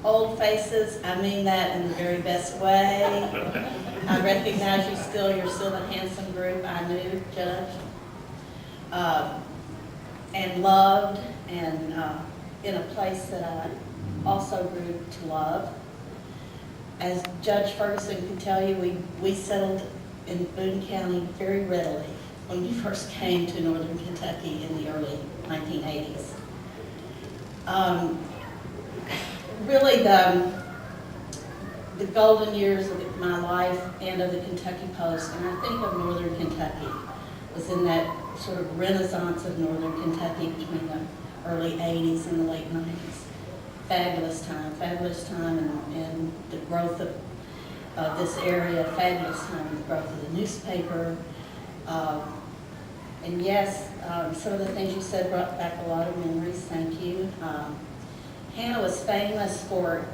old faces, I mean that in the very best way. I recognize you're still a handsome group. I knew, Judge. And loved, and in a place that I also grew to love. As Judge Ferguson can tell you, we settled in Boone County very readily when we first came to Northern Kentucky in the early 1980s. Really the golden years of my life and of the Kentucky Post, and I think of Northern Kentucky, was in that sort of renaissance of Northern Kentucky between the early 80s and the late 90s. Fabulous time and the growth of this area, fabulous time in the growth of the newspaper. And yes, some of the things you said brought back a lot of memories, thank you. Hannah was famous for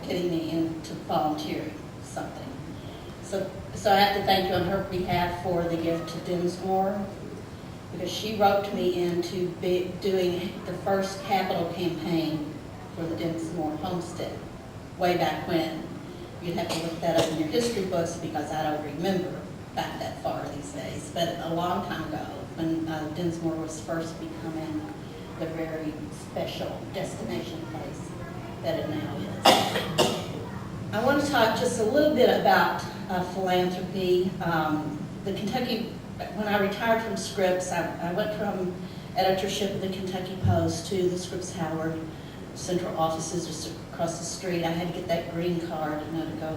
getting me into volunteering something. So I have to thank you on her behalf for the gift to Dinsmore, because she roped me into doing the first capital campaign for the Dinsmore homestead way back when. You'd have to look that up in your history books because I don't remember back that far these days. But a long time ago, when Dinsmore was first becoming the very special destination place that it now is. I want to talk just a little bit about philanthropy. The Kentucky, when I retired from Scripps, I went from editorship of the Kentucky Post to the Scripps Howard central offices just across the street. I had to get that green card, to go.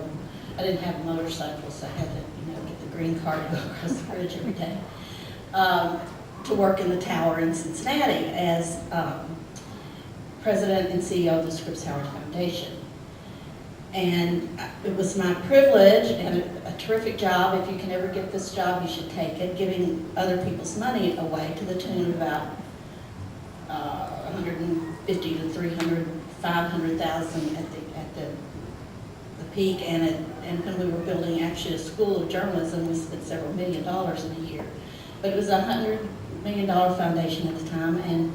I didn't have a motorcycle, so I had to, get the green card to go across the bridge every day. To work in the tower in Cincinnati as president and CEO of the Scripps Howard Foundation. And it was my privilege and a terrific job. If you can ever get this job, you should take it, giving other people's money away to the tune of about 150 to 300, 500,000 at the peak. And when we were building actually a school of journalism, we spent several $1 million in a year. But it was a $100 million foundation at the time, and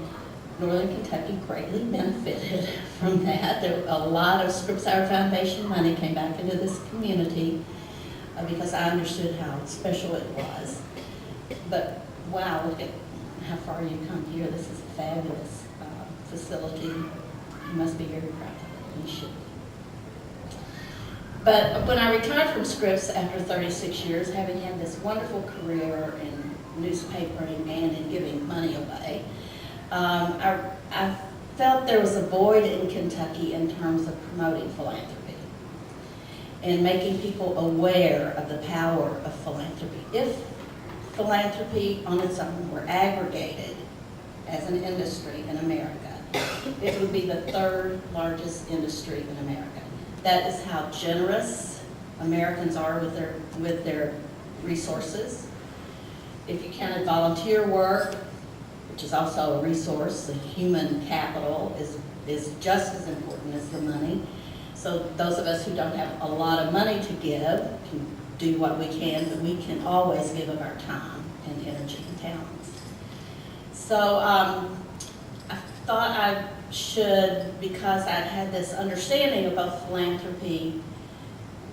Northern Kentucky greatly benefited from that. A lot of Scripps Howard Foundation money came back into this community because I understood how special it was. But wow, look at how far you've come here. This is a fabulous facility. You must be very proud of it. You should. But when I retired from Scripps after 36 years, having had this wonderful career in newspapering and in giving money away, I felt there was a void in Kentucky in terms of promoting philanthropy and making people aware of the power of philanthropy. If philanthropy on its own were aggregated as an industry in America, it would be the third largest industry in America. That is how generous Americans are with their resources. If you counted volunteer work, which is also a resource, the human capital is just as important as the money. So those of us who don't have a lot of money to give can do what we can, but we can always give of our time and energy and talents. So I thought I should, because I'd had this understanding of both philanthropy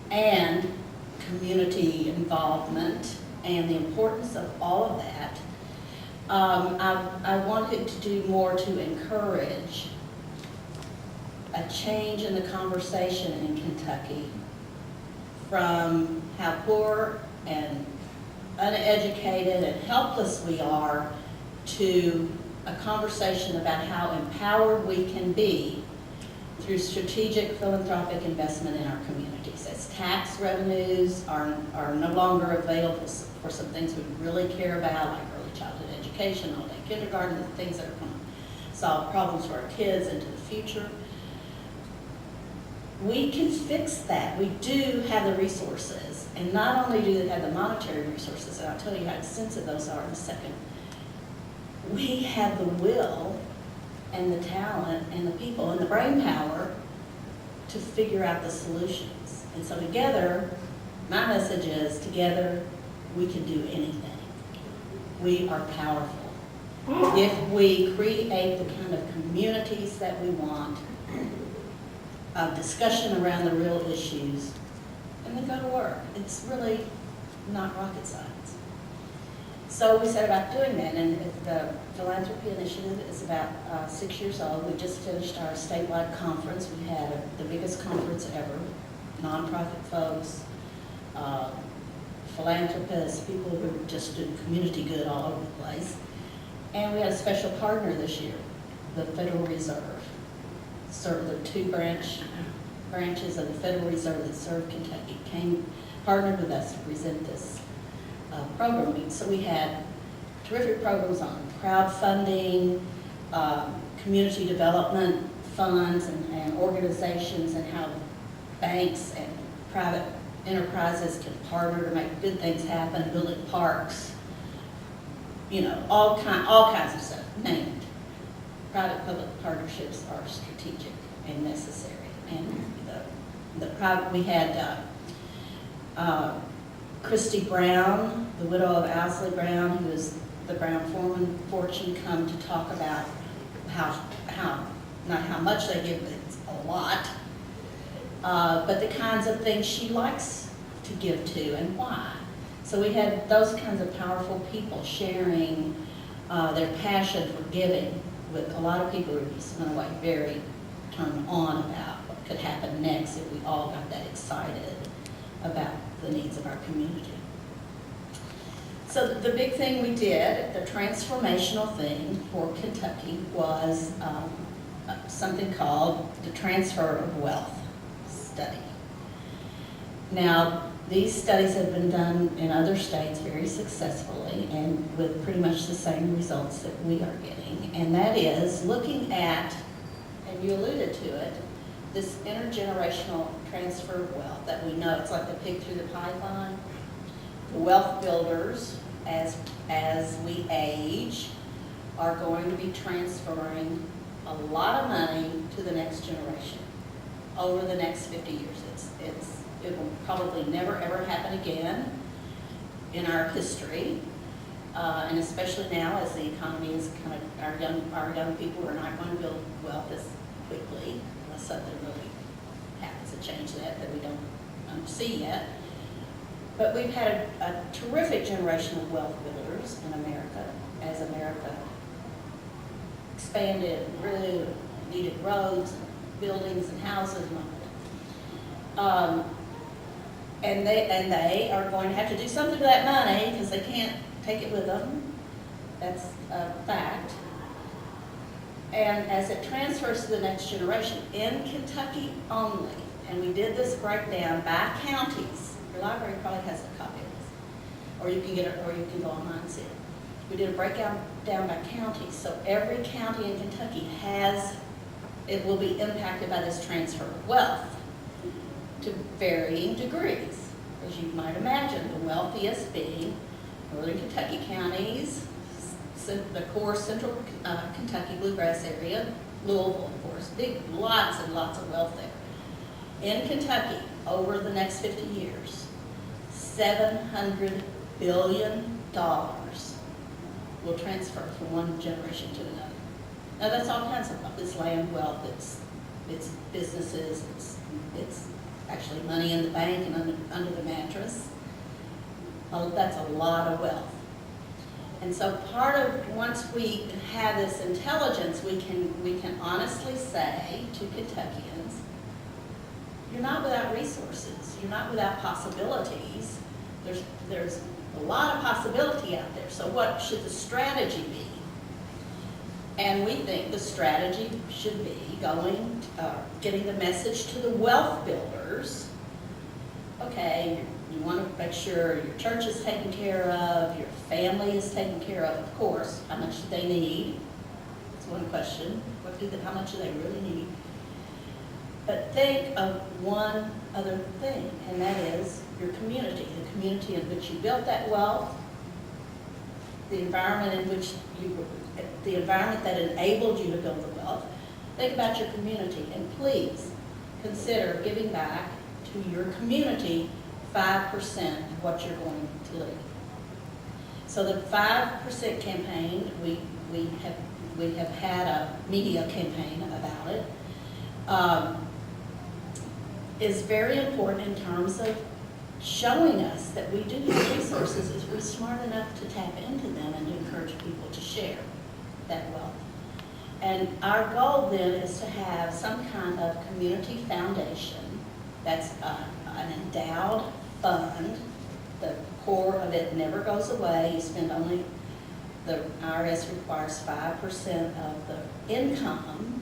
and community involvement and the importance of all of that, I wanted to do more to encourage a change in the conversation in Kentucky from how poor and uneducated and helpless we are to a conversation about how empowered we can be through strategic philanthropic investment in our communities. As tax revenues are no longer available for some things we really care about, like early childhood education, all-day kindergarten, the things that are going to solve problems for our kids into the future. We can fix that. We do have the resources, and not only do they have the monetary resources, and I'll tell you how extensive those are in a second, we have the will and the talent and the people and the brain power to figure out the solutions. And so together, my message is, together we can do anything. We are powerful. If we create the kind of communities that we want, discussion around the real issues, and then go to work. It's really not rocket science. So we set about doing that, and the Philanthropy Initiative is about 6 years old. We just finished our statewide conference. We had the biggest conference ever, nonprofit folks, philanthropists, people who are just doing community good all over the place. And we had a special partner this year, the Federal Reserve. Served the two branches of the Federal Reserve that serve Kentucky partnered with us to present this program. So we had terrific programs on crowdfunding, community development funds and organizations, and how banks and private enterprises can partner to make good things happen, building parks, all kinds of stuff, named. Private-public partnerships are strategic and necessary. And we had Christy Brown, the widow of Owsley Brown, who is the Brown Foreman fortune, come to talk about not how much they give, but it's a lot, but the kinds of things she likes to give to and why. So we had those kinds of powerful people sharing their passion for giving, with a lot of people who just went away very turned on about what could happen next if we all got that excited about the needs of our community. So the big thing we did, the transformational thing for Kentucky, was something called the Transfer of Wealth Study. Now, these studies have been done in other states very successfully and with pretty much the same results that we are getting. And that is looking at, and you alluded to it, this intergenerational transfer of wealth that we know. It's like the pig through the python. The wealth builders, as we age, are going to be transferring a lot of money to the next generation over the next 50 years. It will probably never ever happen again in our history, and especially now as the economy is our young people are not going to build wealth as quickly unless something really happens to change that we don't see yet. But we've had a terrific generation of wealth builders in America as America expanded, grew, needed roads, and buildings, and houses, and all that. And they are going to have to do something with that money because they can't take it with them. That's a fact. And as it transfers to the next generation, in Kentucky only, and we did this breakdown by counties. Your library probably has a copy of this, or you can get it, or you can go online and see it. We did a breakdown by counties, so every county in Kentucky will be impacted by this transfer of wealth to varying degrees. As you might imagine, the wealthiest being northern Kentucky counties, the core central Kentucky bluegrass area, Louisville, of course, lots and lots of wealth there. In Kentucky, over the next 50 years, $700 billion will transfer from one generation to another. Now that's all kinds of wealth. It's land wealth, it's businesses, it's actually money in the bank and under the mattress. That's a lot of wealth. And so once we have this intelligence, we can honestly say to Kentuckians, you're not without resources, you're not without possibilities. There's a lot of possibility out there. So what should the strategy be? And we think the strategy should be getting the message to the wealth builders. Okay, you want to make sure your church is taken care of, your family is taken care of course. How much do they need? That's one question. How much do they really need? But think of one other thing, and that is your community, the community in which you built that wealth, the environment that enabled you to build the wealth. Think about your community, and please consider giving back to your community 5% of what you're going to leave. So the 5% campaign, we have had a media campaign about it. is very important in terms of showing us that we do have resources if we're smart enough to tap into them and to encourage people to share that wealth. And our goal then is to have some kind of community foundation that's an endowed fund. The core of it never goes away. You spend only, the IRS requires 5% of the income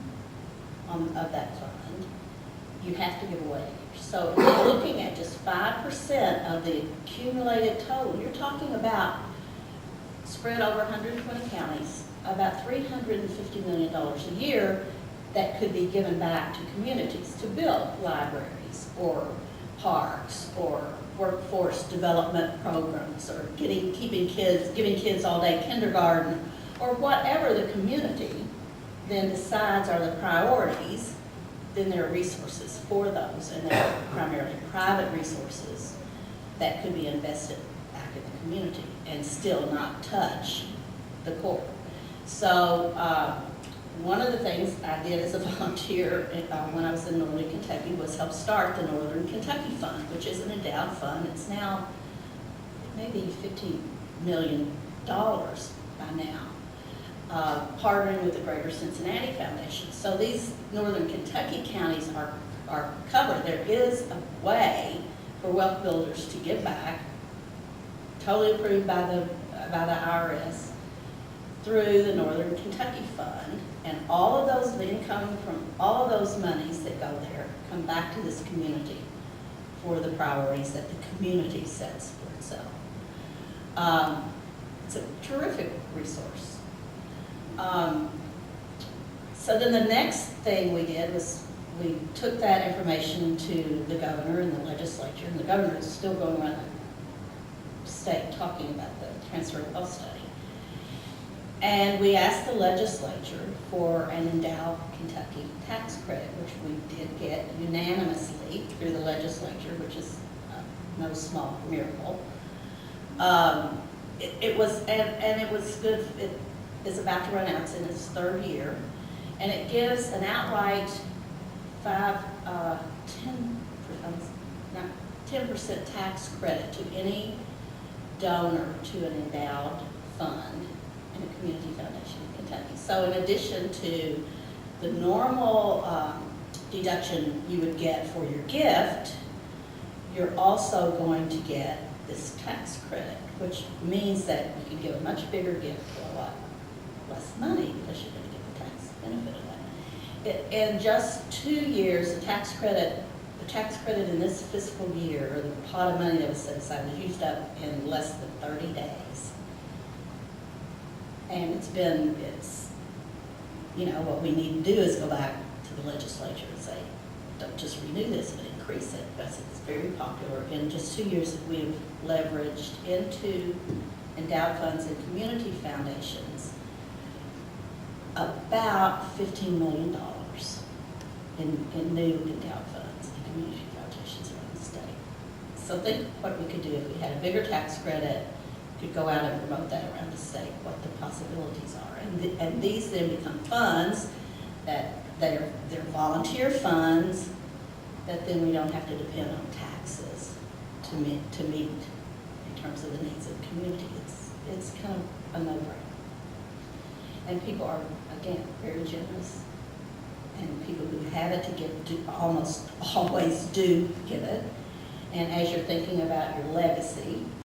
of that fund. You have to give away. So if you're looking at just 5% of the accumulated total, you're talking about, spread over 120 counties, about $350 million a year that could be given back to communities to build libraries or parks or workforce development programs or giving kids all day kindergarten, or whatever the community then decides are the priorities. Then there are resources for those, and they're primarily private resources that could be invested back in the community and still not touch the core. So one of the things I did as a volunteer when I was in Northern Kentucky was help start the Northern Kentucky Fund, which is an endowed fund. It's now maybe $50 million by now. Partnering with the Greater Cincinnati Foundation. So these Northern Kentucky counties are covered. There is a way for wealth builders to give back, totally approved by the IRS, through the Northern Kentucky Fund, and all of those, the income from all of those monies that go there come back to this community for the priorities that the community sets for itself. It's a terrific resource. So then the next thing we did was we took that information to the governor and the legislature, and the governor is still going around the state talking about the transfer of wealth study. And we asked the legislature for an endowed Kentucky tax credit, which we did get unanimously through the legislature, which is no small miracle. It was good. It is about to run out. It's in its third year, and it gives an outright 10% tax credit to any donor to an endowed fund in a community foundation in Kentucky. So in addition to the normal deduction you would get for your gift, you're also going to get this tax credit, which means that you can give a much bigger gift for a lot less money because you're going to get the tax benefit of that. In just 2 years, the tax credit in this fiscal year, or the pot of money that was set aside, was used up in less than 30 days. And what we need to do is go back to the legislature and say, don't just renew this, but increase it, because it's very popular. In just 2 years, we've leveraged into endowed funds and community foundations about $15 million in new endowed funds and community foundations around the state. So think what we could do if we had a bigger tax credit, could go out and promote that around the state, what the possibilities are. And these then become funds that they're volunteer funds that then we don't have to depend on taxes to meet in terms of the needs of the community. It's kind of a no-brainer. And people are, again, very generous. And people who have it to give do almost always do give it. And as you're thinking about your legacy,